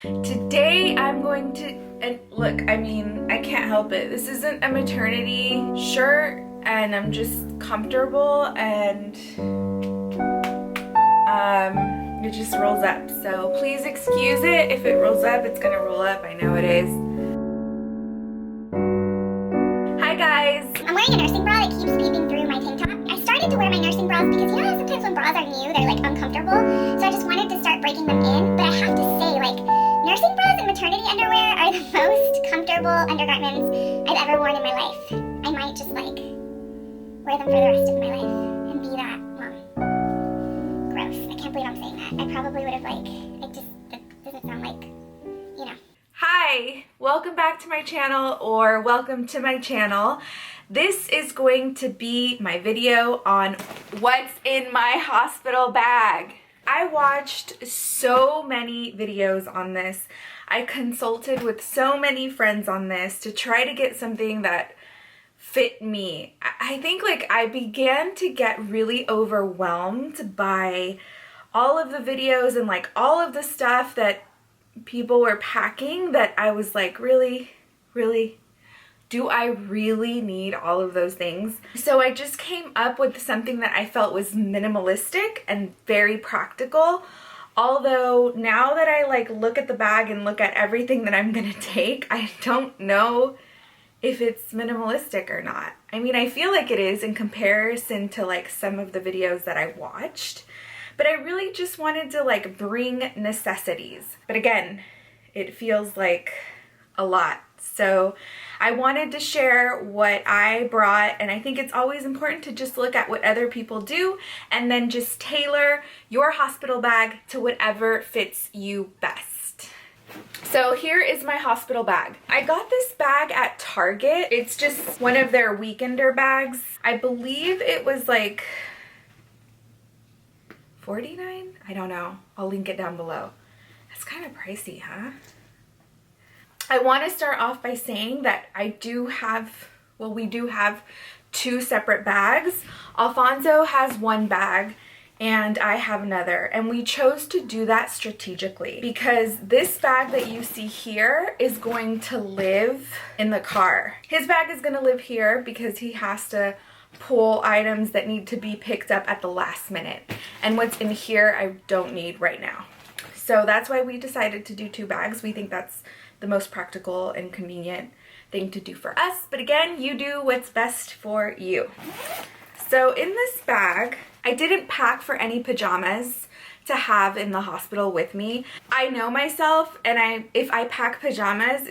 Today I'm going to, and look, I mean, I can't help it. This isn't a maternity shirt and I'm just comfortable and it just rolls up. So please excuse it. If it rolls up, it's gonna roll up. I know it is. Hi guys. I'm wearing a nursing bra that keeps peeping through my tank top. I started to wear my nursing bras because you know how sometimes when bras are new, they're like uncomfortable. So I just wanted to start breaking them in. But I have to say, like, nursing bras and maternity underwear are the most comfortable undergarments I've ever worn in my life. I might just like wear them for the rest of my life and be that mom. Gross. I can't believe I'm saying that. I probably would have that doesn't sound like, you know. Hi, welcome back to my channel, or welcome to my channel. This is going to be my video on what's in my hospital bag. I watched so many videos on this. I consulted with so many friends on this to try to get something that fit me. I think like I began to get really overwhelmed by all of the videos and like all of the stuff that people were packing, that I was like, really, do I really need all of those things? So I just came up with something that I felt was minimalistic and very practical. Although now that I like look at the bag and look at everything that I'm gonna take, I don't know if it's minimalistic or not. I mean, I feel like it is in comparison to like some of the videos that I watched, but I really just wanted to like bring necessities. But again, it feels like a lot. So I wanted to share what I brought, and I think it's always important to just look at what other people do and then just tailor your hospital bag to whatever fits you best. So here is my hospital bag. I got this bag at Target. It's just one of their weekender bags. I believe it was like $49? I don't know. I'll link it down below. That's kind of pricey, huh? I want to start off by saying that we do have two separate bags. Alfonso has one bag and I have another, and we chose to do that strategically because this bag that you see here is going to live in the car. His bag is going to live here because he has to pull items that need to be picked up at the last minute, and what's in here I don't need right now. So that's why we decided to do two bags. We think that's the most practical and convenient thing to do for us. But again, you do what's best for you. So in this bag, I didn't pack for any pajamas to have in the hospital with me. I know myself, and if I pack pajamas,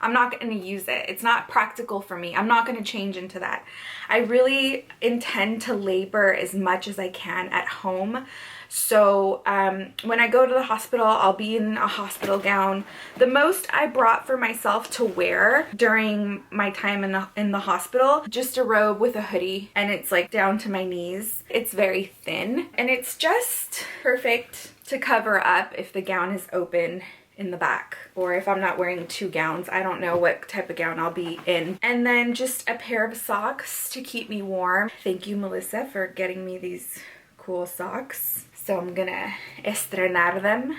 I'm not going to use it. It's not practical for me. I'm not going to change into that. I really intend to labor as much as I can at home. So when I go to the hospital, I'll be in a hospital gown. The most I brought for myself to wear during my time in the hospital, just a robe with a hoodie, and it's like down to my knees. It's very thin, and it's just perfect to cover up if the gown is open in the back, or if I'm not wearing two gowns. I don't know what type of gown I'll be in. And then just a pair of socks to keep me warm. Thank you, Melissa, for getting me these cool socks. So I'm gonna estrenar them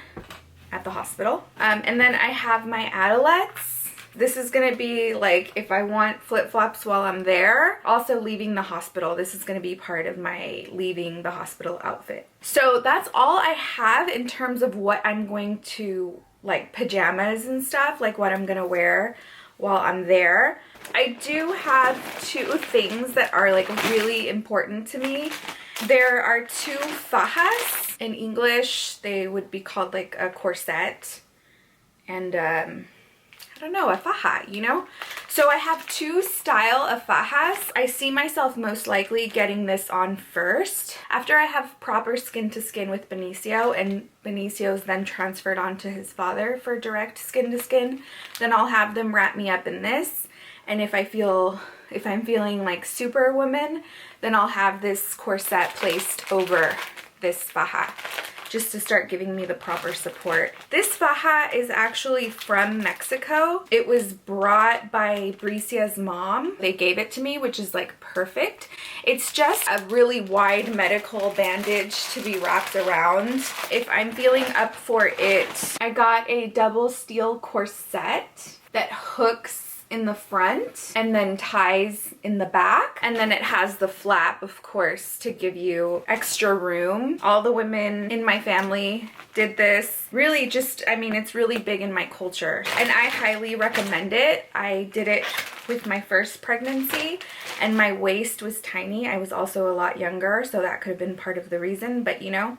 at the hospital. And then I have my adelettes. This is gonna be like if I want flip-flops while I'm there. Also leaving the hospital. This is gonna be part of my leaving the hospital outfit. So that's all I have in terms of what I'm going to, like pajamas and stuff, like what I'm gonna wear while I'm there. I do have two things that are like really important to me. There are two fajas. In English, they would be called like a corset and I don't know, a faja, you know? So I have two style of fajas. I see myself most likely getting this on first. After I have proper skin to skin with Benicio, and Benicio's then transferred on to his father for direct skin to skin, then I'll have them wrap me up in this. And if I'm feeling like Superwoman, then I'll have this corset placed over this faja, just to start giving me the proper support. This faja is actually from Mexico. It was brought by Bricia's mom. They gave it to me, which is like perfect. It's just a really wide medical bandage to be wrapped around if I'm feeling up for it. I got a double steel corset that hooks in the front and then ties in the back, and then it has the flap, of course, to give you extra room. All the women in my family did this. Really just, I mean, it's really big in my culture and I highly recommend it. I did it with my first pregnancy and my waist was tiny. I was also a lot younger, so that could have been part of the reason, but you know,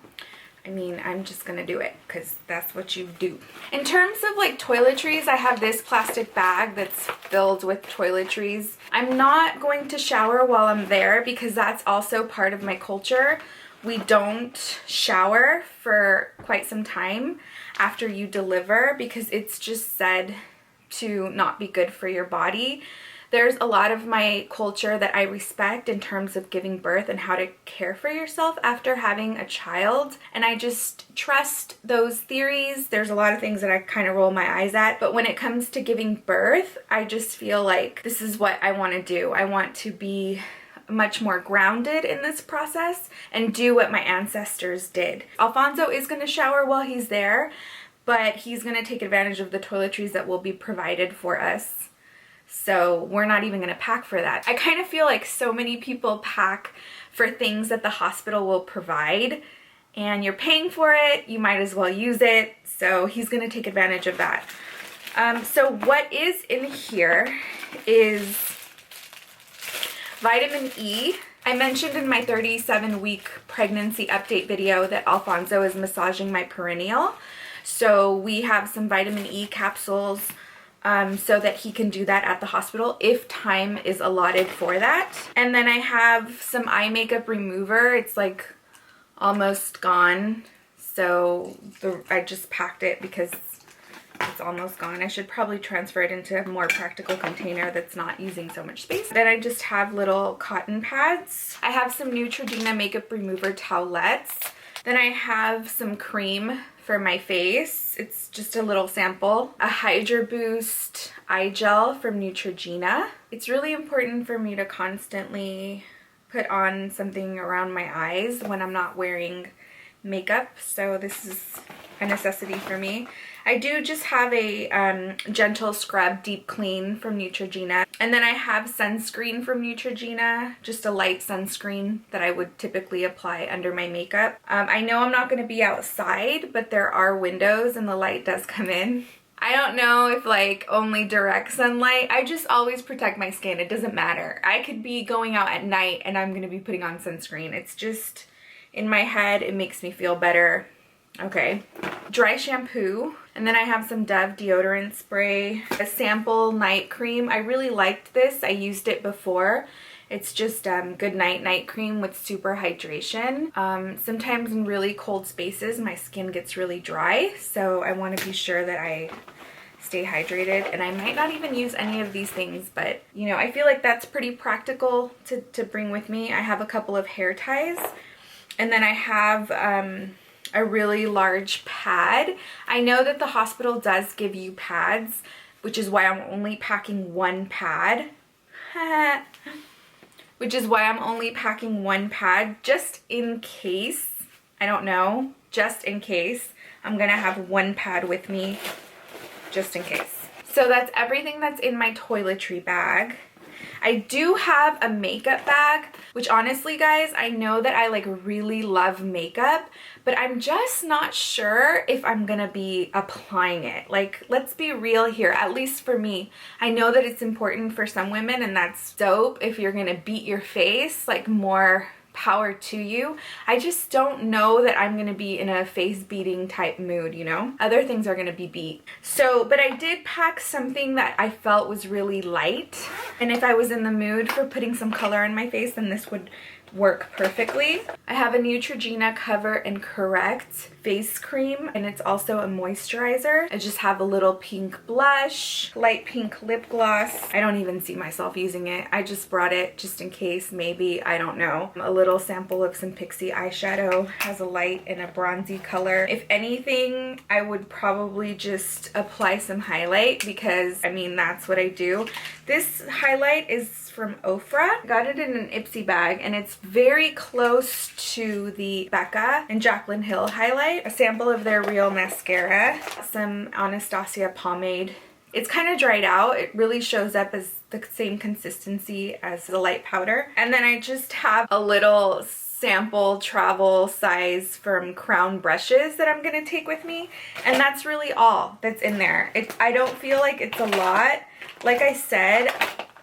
I mean, I'm just gonna do it because that's what you do. In terms of like toiletries, I have this plastic bag that's filled with toiletries. I'm not going to shower while I'm there because that's also part of my culture. We don't shower for quite some time after you deliver because it's just said to not be good for your body. There's a lot of my culture that I respect in terms of giving birth and how to care for yourself after having a child. And I just trust those theories. There's a lot of things that I kind of roll my eyes at. But when it comes to giving birth, I just feel like this is what I want to do. I want to be much more grounded in this process and do what my ancestors did. Alfonso is going to shower while he's there, but he's going to take advantage of the toiletries that will be provided for us. So we're not even going to pack for that. I kind of feel like so many people pack for things that the hospital will provide and you're paying for it, you might as well use it. So he's going to take advantage of that. So what is in here is vitamin E. I mentioned in my 37-week pregnancy update video that Alfonso is massaging my perineal. So we have some vitamin E capsules so that he can do that at the hospital if time is allotted for that. And then I have some eye makeup remover. It's like almost gone. So I just packed it because it's almost gone. I should probably transfer it into a more practical container that's not using so much space. Then I just have little cotton pads. I have some Neutrogena makeup remover towelettes. Then I have some cream for my face. It's just a little sample. A Hydraboost Eye Gel from Neutrogena. It's really important for me to constantly put on something around my eyes when I'm not wearing makeup, so this is a necessity for me. I do just have a gentle scrub deep clean from Neutrogena, and then I have sunscreen from Neutrogena, just a light sunscreen that I would typically apply under my makeup. I know I'm not going to be outside, but there are windows and the light does come in. I don't know if like only direct sunlight. I just always protect my skin. It doesn't matter. I could be going out at night and I'm going to be putting on sunscreen. It's just in my head, it makes me feel better. Okay. Dry shampoo. And then I have some Dove deodorant spray. A sample night cream. I really liked this. I used it before. It's just good night cream with super hydration. Sometimes in really cold spaces, my skin gets really dry. So I want to be sure that I stay hydrated. And I might not even use any of these things, but you know, I feel like that's pretty practical to bring with me. I have a couple of hair ties. And then I have a really large pad. I know that the hospital does give you pads, which is why I'm only packing one pad. Which is why I'm only packing one pad, just in case. I don't know, just in case. I'm gonna have one pad with me, just in case. So that's everything that's in my toiletry bag. I do have a makeup bag, which honestly, guys, I know that I like really love makeup, but I'm just not sure if I'm gonna be applying it. Like, let's be real here, at least for me. I know that it's important for some women, and that's dope if you're gonna beat your face, like more power to you. I just don't know that I'm gonna be in a face beating type mood, you know? Other things are gonna be beat. So, but I did pack something that I felt was really light. And if I was in the mood for putting some color in my face, then this would work perfectly. I have a Neutrogena Cover and Correct face cream, and it's also a moisturizer. I just have a little pink blush, light pink lip gloss. I don't even see myself using it. I just brought it just in case, maybe, I don't know. A little sample of some Pixie Eye Shadow, has a light and a bronzy color. If anything, I would probably just apply some highlight because, I mean, that's what I do. This highlight is from Ofra. Got it in an Ipsy bag, and it's very close to the Becca and Jaclyn Hill highlight. A sample of their Real mascara, some Anastasia pomade. It's kind of dried out. It really shows up as the same consistency as the light powder. And then I just have a little sample travel size from Crown brushes that I'm gonna take with me, and that's really all that's in there. I don't feel like it's a lot. Like I said,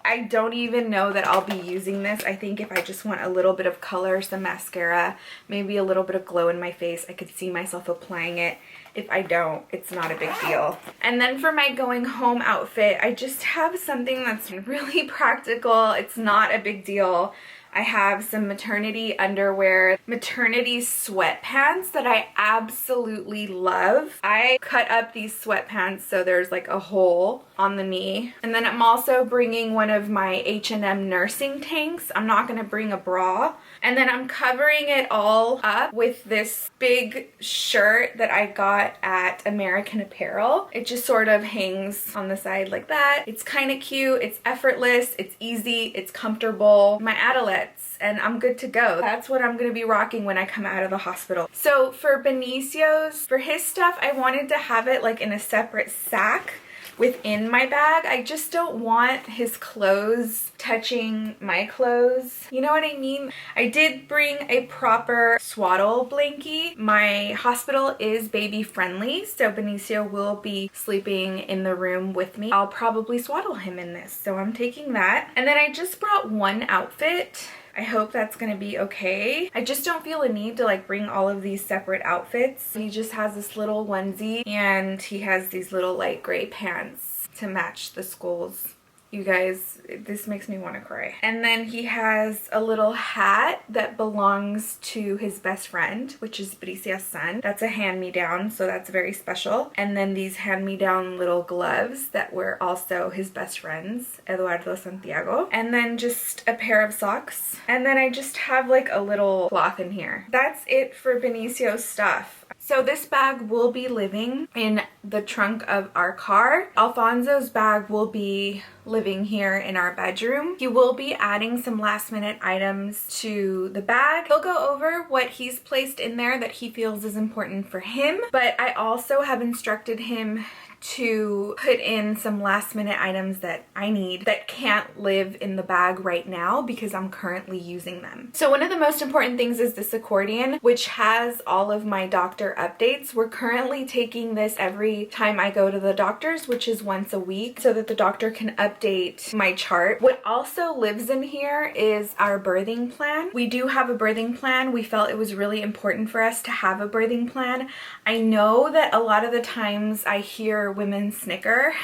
I don't even know that I'll be using this. I think if I just want a little bit of color, some mascara, maybe a little bit of glow in my face, I could see myself applying it. If I don't, it's not a big deal. And then for my going home outfit, I just have something that's really practical. It's not a big deal. I have some maternity underwear, maternity sweatpants that I absolutely love. I cut up these sweatpants so there's like a hole on the knee. And then I'm also bringing one of my H&M nursing tanks. I'm not gonna bring a bra. And then I'm covering it all up with this big shirt that I got at American Apparel. It just sort of hangs on the side like that. It's kind of cute, it's effortless, it's easy, it's comfortable. My adolescents, and I'm good to go. That's what I'm gonna be rocking when I come out of the hospital. So for Benicio's, for his stuff, I wanted to have it like in a separate sack within my bag. I just don't want his clothes touching my clothes. You know what I mean? I did bring a proper swaddle blankie. My hospital is baby friendly, so Benicio will be sleeping in the room with me. I'll probably swaddle him in this, so I'm taking that. And then I just brought one outfit. I hope that's gonna be okay. I just don't feel a need to like bring all of these separate outfits. He just has this little onesie, and he has these little light gray pants to match the schools. You guys, this makes me want to cry. And then he has a little hat that belongs to his best friend, which is Bricia's son. That's a hand-me-down, so that's very special. And then these hand-me-down little gloves that were also his best friend's, Eduardo Santiago. And then just a pair of socks. And then I just have like a little cloth in here. That's it for Benicio's stuff. So this bag will be living in the trunk of our car. Alfonso's bag will be living here in our bedroom. He will be adding some last minute items to the bag. He'll go over what he's placed in there that he feels is important for him, but I also have instructed him to put in some last minute items that I need that can't live in the bag right now because I'm currently using them. So one of the most important things is this accordion, which has all of my doctor updates. We're currently taking this every time I go to the doctor's, which is once a week, so that the doctor can update my chart. What also lives in here is our birthing plan. We do have a birthing plan. We felt it was really important for us to have a birthing plan. I know that a lot of the times I hear women snicker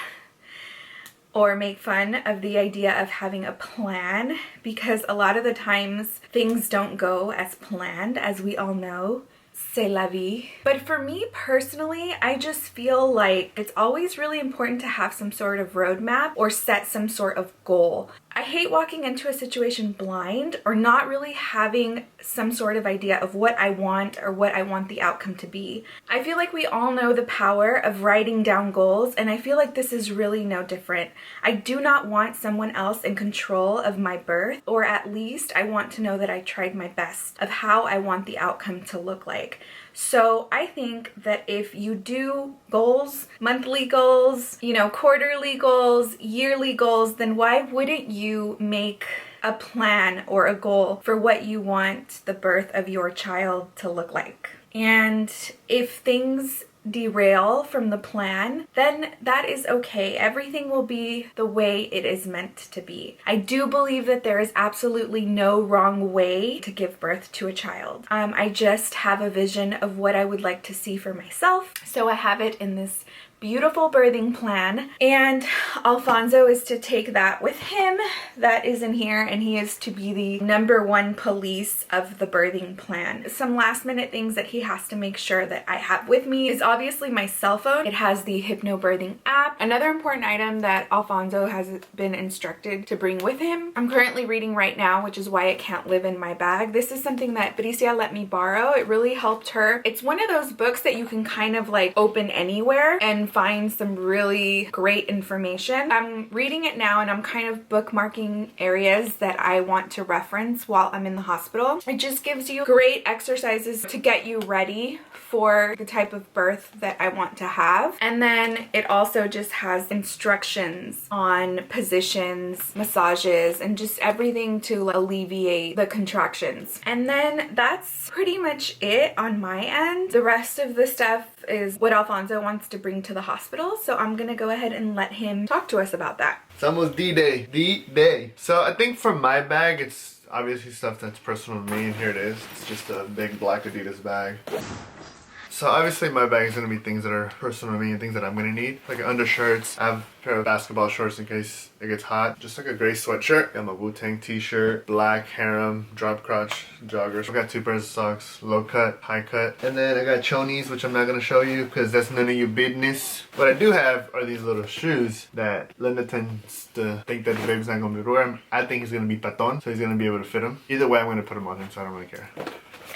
or make fun of the idea of having a plan because a lot of the times things don't go as planned, as we all know. C'est la vie. But for me personally, I just feel like it's always really important to have some sort of roadmap or set some sort of goal. I hate walking into a situation blind or not really having some sort of idea of what I want or what I want the outcome to be. I feel like we all know the power of writing down goals, and I feel like this is really no different. I do not want someone else in control of my birth, or at least I want to know that I tried my best of how I want the outcome to look like. So I think that if you do goals, monthly goals, you know, quarterly goals, yearly goals, then why wouldn't you make a plan or a goal for what you want the birth of your child to look like? And if things derail from the plan, then that is okay. Everything will be the way it is meant to be. I do believe that there is absolutely no wrong way to give birth to a child. I just have a vision of what I would like to see for myself. So I have it in this beautiful birthing plan, and Alfonso is to take that with him. That is in here, and he is to be the #1 police of the birthing plan. Some last minute things that he has to make sure that I have with me is obviously my cell phone. It has the Hypnobirthing app. Another important item that Alfonso has been instructed to bring with him, I'm currently reading right now, which is why it can't live in my bag. This is something that Pixie let me borrow. It really helped her. It's one of those books that you can kind of like open anywhere and find some really great information. I'm reading it now, and I'm kind of bookmarking areas that I want to reference while I'm in the hospital. It just gives you great exercises to get you ready for the type of birth that I want to have. And then it also just has instructions on positions, massages, and just everything to alleviate the contractions. And then that's pretty much it on my end. The rest of the stuff is what Alfonso wants to bring to the hospital, so I'm gonna go ahead and let him talk to us about that. It's almost D-Day. D-Day. So I think for my bag, it's obviously stuff that's personal to me, and here it is. It's just a big black Adidas bag. So obviously my bag is going to be things that are personal to me and things that I'm going to need. Like undershirts. I have a pair of basketball shorts in case it gets hot. Just like a gray sweatshirt. Got my Wu-Tang t-shirt. Black harem, drop crotch joggers. I got 2 pairs of socks. Low cut, high cut. And then I got chonies, which I'm not going to show you because that's none of your business. What I do have are these little shoes that Linda tends to think that the baby's not going to be able to wear them. I think he's going to be paton, so he's going to be able to fit them. Either way, I'm going to put them on him, so I don't really care.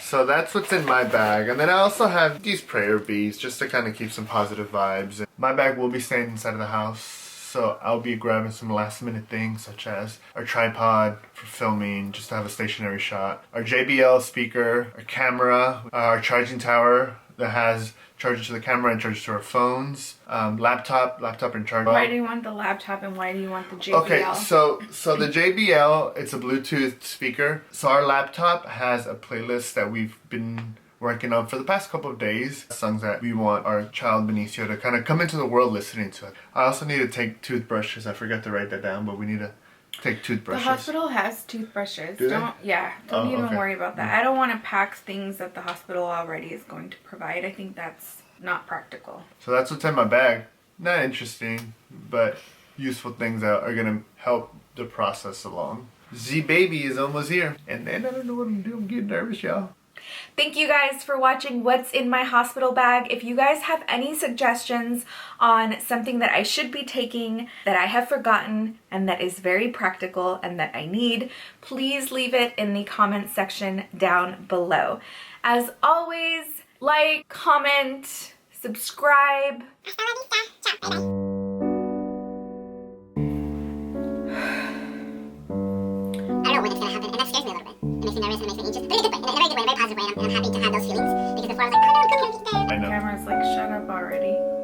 So that's what's in my bag. And then I also have these prayer beads just to kind of keep some positive vibes. My bag will be staying inside of the house, so I'll be grabbing some last minute things such as our tripod for filming, just to have a stationary shot, our JBL speaker, our camera, our charging tower that has charger to the camera and charger to our phones, laptop and charger. Why do you want the laptop and why do you want the JBL? Okay, so the JBL, it's a Bluetooth speaker. So our laptop has a playlist that we've been working on for the past couple of days. Songs that we want our child Benicio to kind of come into the world listening to it. I also need to take toothbrushes. I forgot to write that down, but we need to take toothbrushes. The hospital has toothbrushes. Do they? Don't even okay. worry about that. I don't want to pack things that the hospital already is going to provide. I think that's not practical. So that's what's in my bag. Not interesting, but useful things that are gonna help the process along. Z-Baby is almost here. And then I don't know what I'm doing. I'm getting nervous, y'all. Thank you guys for watching What's in My Hospital Bag. If you guys have any suggestions on something that I should be taking that I have forgotten and that is very practical and that I need, please leave it in the comment section down below. As always, like, comment, subscribe. I don't know when it's gonna happen, and that scares me a little bit. It makes me nervous and it makes me anxious, but in a good way, in a very good way, in a very positive way, and I'm happy to have those feelings, because before I was like, oh no, come here, get there. I know. Camera's like, shut up already.